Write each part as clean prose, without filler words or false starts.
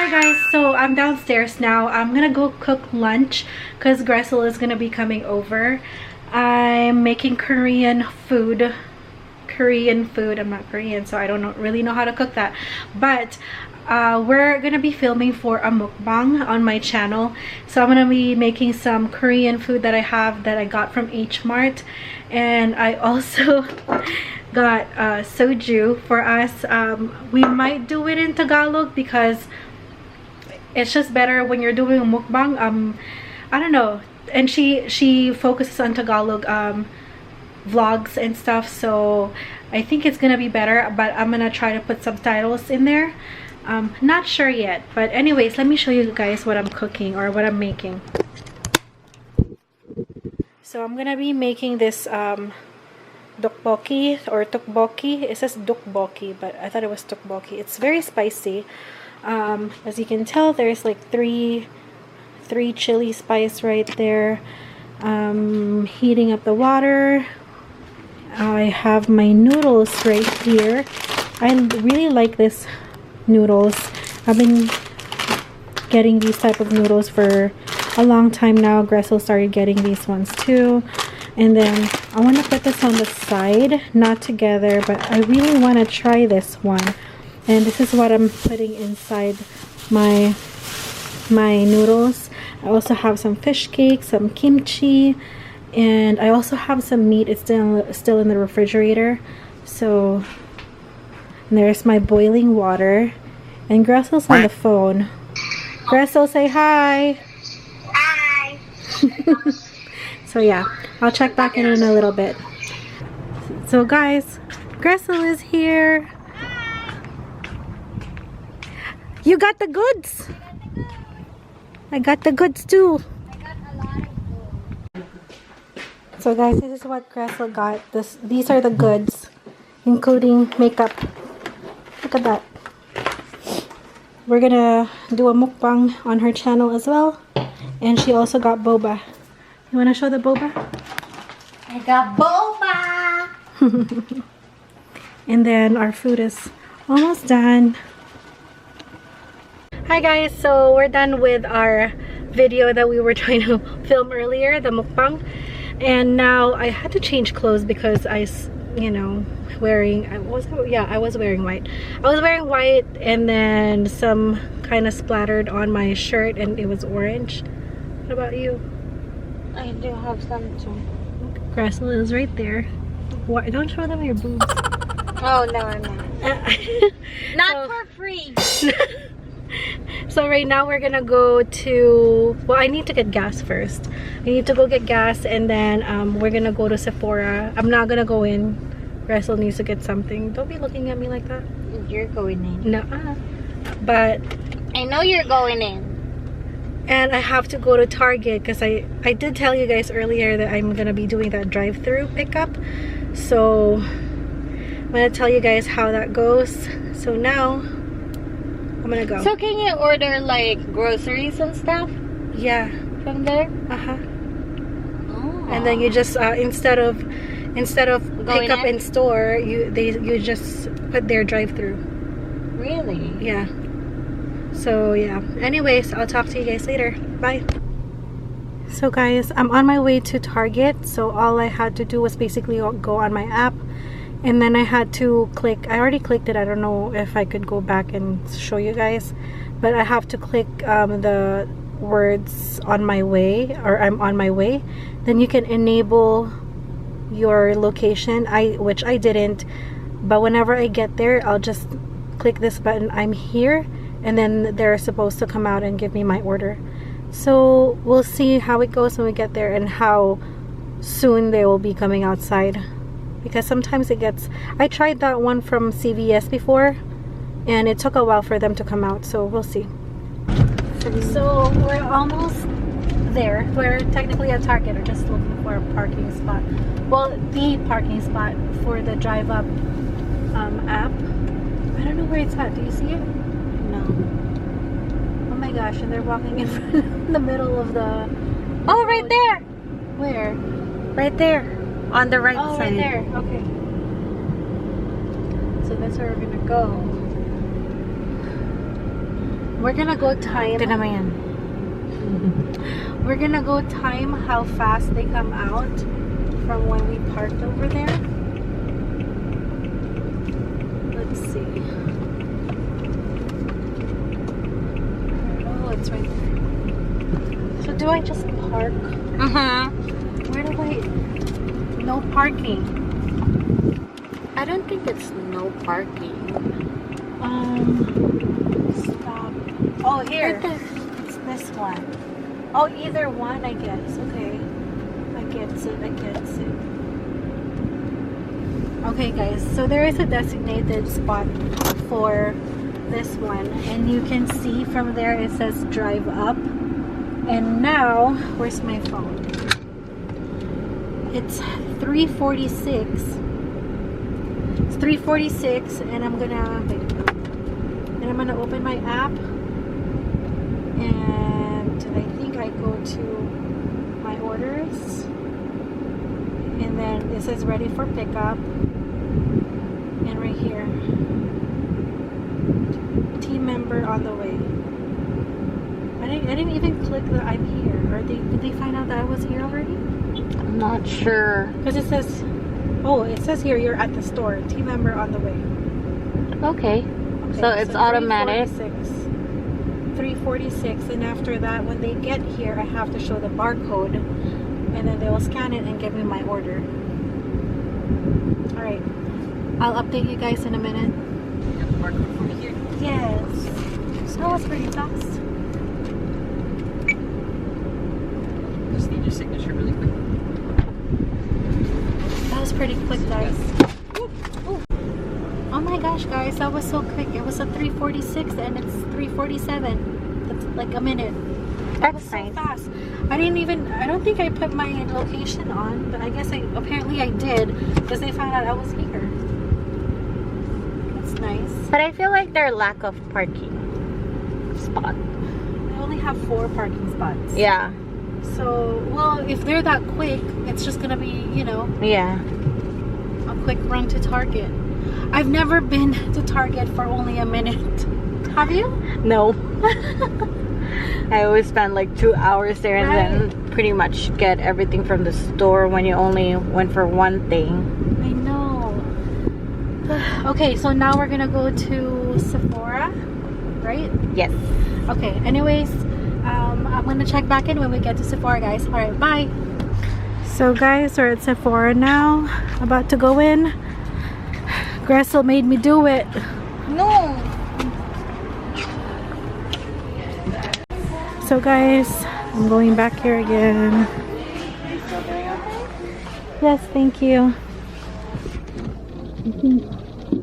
Hi guys, so I'm downstairs now. I'm gonna go cook lunch because Gressel is gonna be coming over. I'm making Korean food. I'm not Korean, so I don't really know how to cook that, but we're gonna be filming for a mukbang on my channel. So I'm gonna be making some Korean food that I got from H Mart, and I also got soju for us. We might do it in Tagalog because it's just better when you're doing a mukbang. I don't know, and she focuses on Tagalog vlogs and stuff, so I think it's gonna be better, but I'm gonna try to put subtitles in there. Not sure yet, but anyways, let me show you guys what I'm cooking or what I'm making. So I'm gonna be making this dokboki or tteokbokki. It says dokboki, but I thought it was tteokbokki. It's very spicy. As you can tell, there's like three chili spice right there. Heating up the water. I have my noodles right here. I really like this noodles. I've been getting these type of noodles for a long time now. Gressel started getting these ones too. And then I want to put this on the side, not together, but I really want to try this one. And this is what I'm putting inside my noodles. I also have some fish cake, some kimchi, and I also have some meat. It's still in the refrigerator. So there's my boiling water, and Gressel's on the phone. Gressel, say hi. Hi. So yeah, I'll check back in a little bit. So guys, Gressel is here. You got the goods. I got the goods too. So guys, this is what Gressel got. These are the goods, including makeup. Look at that. We're gonna do a mukbang on her channel as well. And she also got boba. You wanna show the boba? I got boba. And then our food is almost done. Hi guys, so we're done with our video that we were trying to film earlier, the mukbang. And now I had to change clothes because I was wearing white. I was wearing white, and then some kind of splattered on my shirt, and it was orange. What about you? I do have some too. Gressel is right there. Why don't show them your boobs? Oh no, I'm not. Not for free. So right now we're gonna go to, well, I need to get gas first. I need to go get gas, and then we're gonna go to Sephora. I'm not gonna go in. Gressel needs to get something. Don't be looking at me like that. You're going in. No, but I know you're going in. And I have to go to Target because I did tell you guys earlier that I'm gonna be doing that drive-through pickup. So I'm gonna tell you guys how that goes. So now I'm gonna go. So can you order like groceries and stuff? Yeah. From there? Uh-huh. Oh. And then you just instead of pick up in store, you just put their drive-through. Really? Yeah. So yeah. Anyways, I'll talk to you guys later. Bye. So guys, I'm on my way to Target. So all I had to do was basically go on my app. And then I had to click, I already clicked it. I don't know if I could go back and show you guys, but I have to click the words on my way, or I'm on my way. Then you can enable your location, which I didn't, but whenever I get there, I'll just click this button, I'm here, and then they're supposed to come out and give me my order. So we'll see how it goes when we get there and how soon they will be coming outside. Because sometimes it gets, I tried that one from CVS before and it took a while for them to come out, so we'll see. So we're almost there. We're technically at Target. We're just looking for a parking spot. Well, the parking spot for the drive up app. I don't know where it's at. Do you see it? No. Oh my gosh, and they're walking in the middle of the... Oh, right there. Where? Right there. On the right side. Oh, right there. Okay. So that's where we're gonna go. we're gonna go time. Ito naman yan. We're gonna go time how fast they come out from when we parked over there. Let's see. Oh, it's right there. So do I just park? Where do I? No parking. I don't think it's no parking. Stop. Oh, here. It's this one. Oh, either one, I guess. Okay. I get it. Okay, guys. So there is a designated spot for this one. And you can see from there it says drive up. And now, where's my phone? It's 3:46. It's 3:46 and I'm gonna open my app, and I think I go to my orders, and then it says ready for pickup, and right here, team member on the way. I didn't even click that I'm here. Did they find out that I was here already? I'm not sure. Because it says, oh, it says here you're at the store. Team member on the way. Okay. So it's automatic. 3:46, and after that, when they get here, I have to show the barcode, and then they will scan it and give me my order. All right, I'll update you guys in a minute. You have the barcode for me here? Yes. So that was pretty fast. Just need your signature really quick. That was pretty quick, guys. Ooh. Oh my gosh, guys, that was so quick. It was at 3:46 and it's 3:47. That's like a minute. That was so fast. I don't think I put my location on, but I guess apparently I did, because they found out I was here. That's nice. But I feel like their lack of parking spot. I only have 4 parking spots. Yeah. So, well, if they're that quick, it's just gonna be, Yeah. a quick run to Target. I've never been to Target for only a minute. Have you? No. I always spend like 2 hours there and then pretty much get everything from the store when you only went for one thing. I know. Okay, so now we're gonna go to Sephora, right? Yes. Okay, anyways, I'm gonna check back in when we get to Sephora, guys. All right, bye. So guys, we're at Sephora now, about to go in. Gressel made me do it. No. So guys, I'm going back here again. Yes, thank you. I think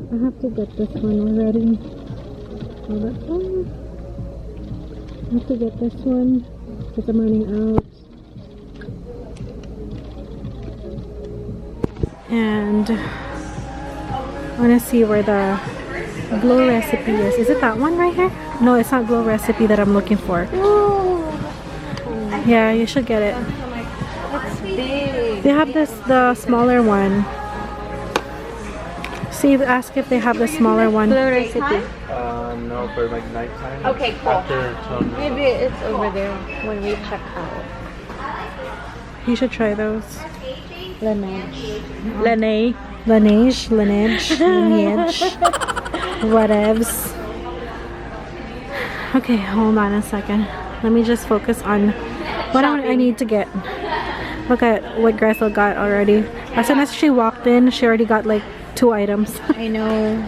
I have to get this one already. Hold up. I have to get this one because I'm running out. And I want to see where the glow recipe is. Is it that one right here? No, it's not glow recipe that I'm looking for. Yeah, you should get it. It's big. They have the smaller one. See, ask if they have the smaller one. Blue recipe. No, for like nighttime. Okay, cool. After Maybe it's over there when we check out. You should try those. Laneige. Laneige. Whatevs. Okay, hold on a second. Let me just focus on what I need to get. Look at what Gressel got already. As soon as she walked in, she already got like 2 items. I know.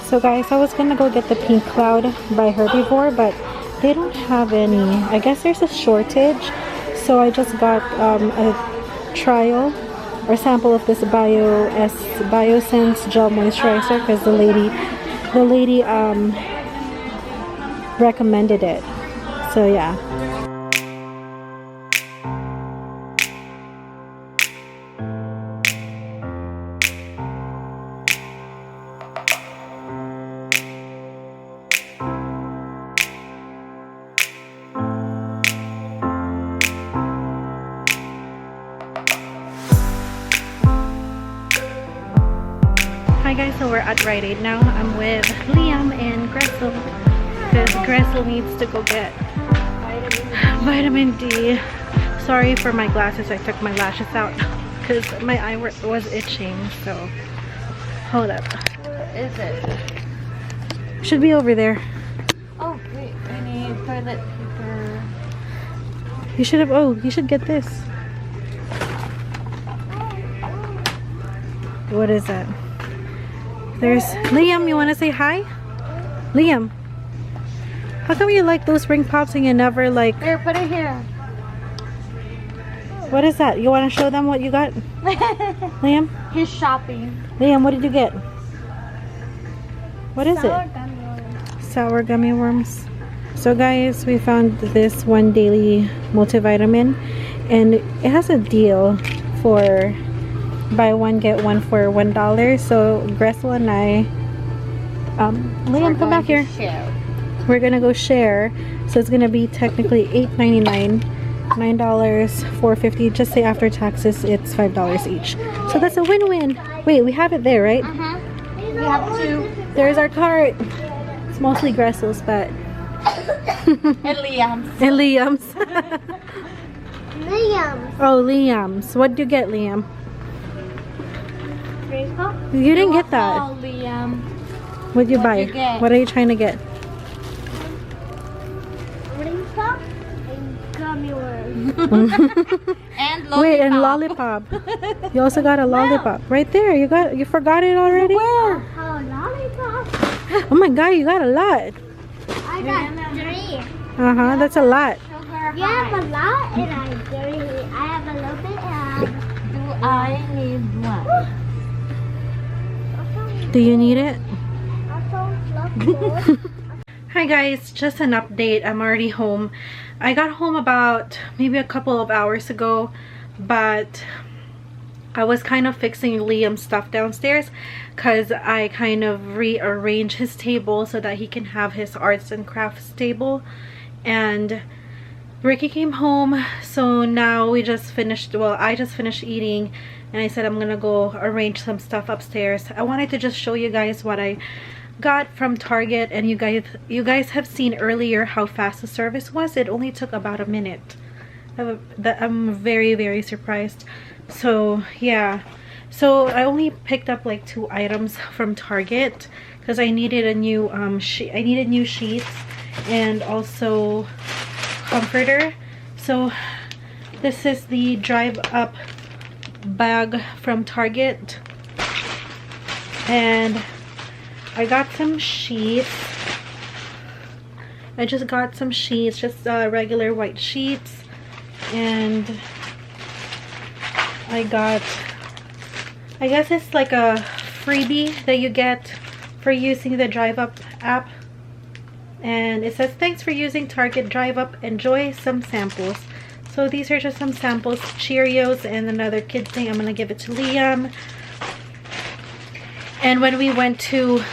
So guys, I was gonna go get the Pink Cloud by Herbivore, but they don't have any. I guess there's a shortage. So I just got a trial or sample of this Biosense gel moisturizer because the lady recommended it. So yeah. Hi guys, so we're at Rite Aid now. I'm with Liam and Gressel. because Gressel needs to go get vitamin D. Sorry for my glasses, I took my lashes out because my eye was itching. So hold up. Where is it? Should be over there. Oh, wait, I need toilet paper. You should have, oh, you should get this. What is that? There's Liam. You want to say hi? Liam, how come you like those ring pops and you never like... Here, put it here. What is that? You want to show them what you got? Liam? He's shopping. Liam, what did you get? What is it? Sour gummy worms. So guys, we found this One Daily multivitamin and it has a deal for buy one get one for $1. So Gressel and I, Liam, come back here. We're gonna go share. So it's gonna be technically $8.99, $9, $4.50. Just say after taxes, it's $5 each. So that's a win-win. Wait, we have it there, right? We have two. There's our cart. It's mostly Gressel's, but And Liam's. and Liam's. Liam. Oh, Liam's. What did you get, Liam? You didn't get that. Oh, Liam. What'd you buy? What'd you get? What are you trying to get? Ring pop and gummy worms. And lollipop. Wait, and lollipop. You also got a lollipop right there. You forgot it already? Where? Oh, lollipop. Oh my god, you got a lot. I got 3. Uh-huh, that's a lot. You have a lot and I have a little bit Do I need one? Do you need it? also Hi guys, just an update. I'm already home. I got home about maybe a couple of hours ago, but I was kind of fixing Liam's stuff downstairs because I kind of rearranged his table so that he can have his arts and crafts table. And Ricky came home, so now we just finished, well, I just finished eating and I said I'm gonna go arrange some stuff upstairs. I wanted to just show you guys what I got from Target, and you guys have seen earlier how fast the service was. It only took about a minute. I'm very surprised. So yeah, so I only picked up like 2 items from Target because I needed a new I needed new sheets and also comforter. So this is the drive up bag from Target, and I got some sheets. I just got some sheets, just regular white sheets, and I got, I guess it's like a freebie that you get for using the Drive Up app, and it says thanks for using Target Drive Up, enjoy some samples. So these are just some samples, Cheerios and another kid thing. I'm gonna give it to Liam. And when we went to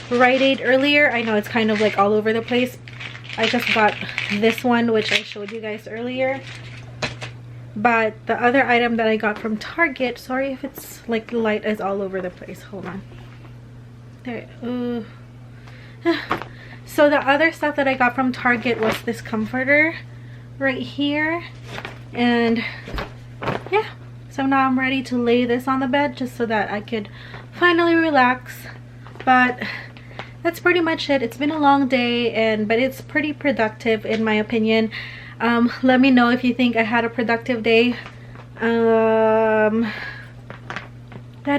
Rite Aid earlier, I know it's kind of like all over the place, I just got this one, which I showed you guys earlier. But the other item that I got from Target, sorry if it's like the light is all over the place, hold on. There. So the other stuff that I got from Target was this comforter right here, and yeah, so now I'm ready to lay this on the bed just so that I could finally relax. But that's pretty much it. It's been a long day, but it's pretty productive in my opinion. Let me know if you think I had a productive day. That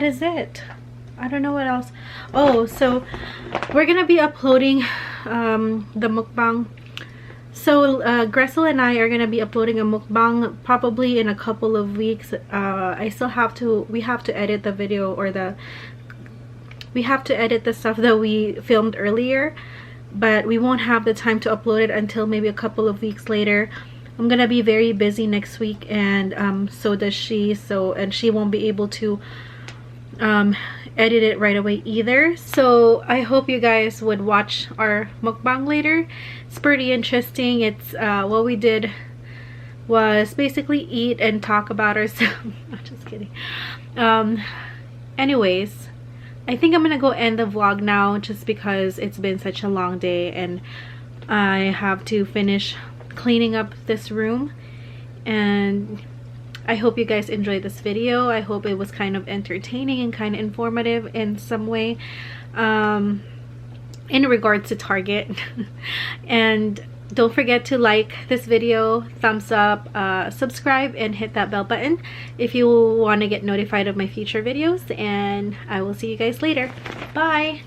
is it. I don't know what else. Oh, so we're gonna be uploading the mukbang. So Gressel and I are gonna be uploading a mukbang probably in a couple of weeks. We have to edit the video, or we have to edit the stuff that we filmed earlier, but we won't have the time to upload it until maybe a couple of weeks later. I'm gonna be very busy next week, and so does she, and she won't be able to edit it right away either. So I hope you guys would watch our mukbang later. It's pretty interesting. It's what we did was basically eat and talk about ourselves. I'm just kidding. Anyways, I think I'm gonna go end the vlog now just because it's been such a long day and I have to finish cleaning up this room. And I hope you guys enjoyed this video. I hope it was kind of entertaining and kind of informative in some way in regards to Target. And don't forget to like this video, thumbs up, subscribe, and hit that bell button if you want to get notified of my future videos. And I will see you guys later. Bye.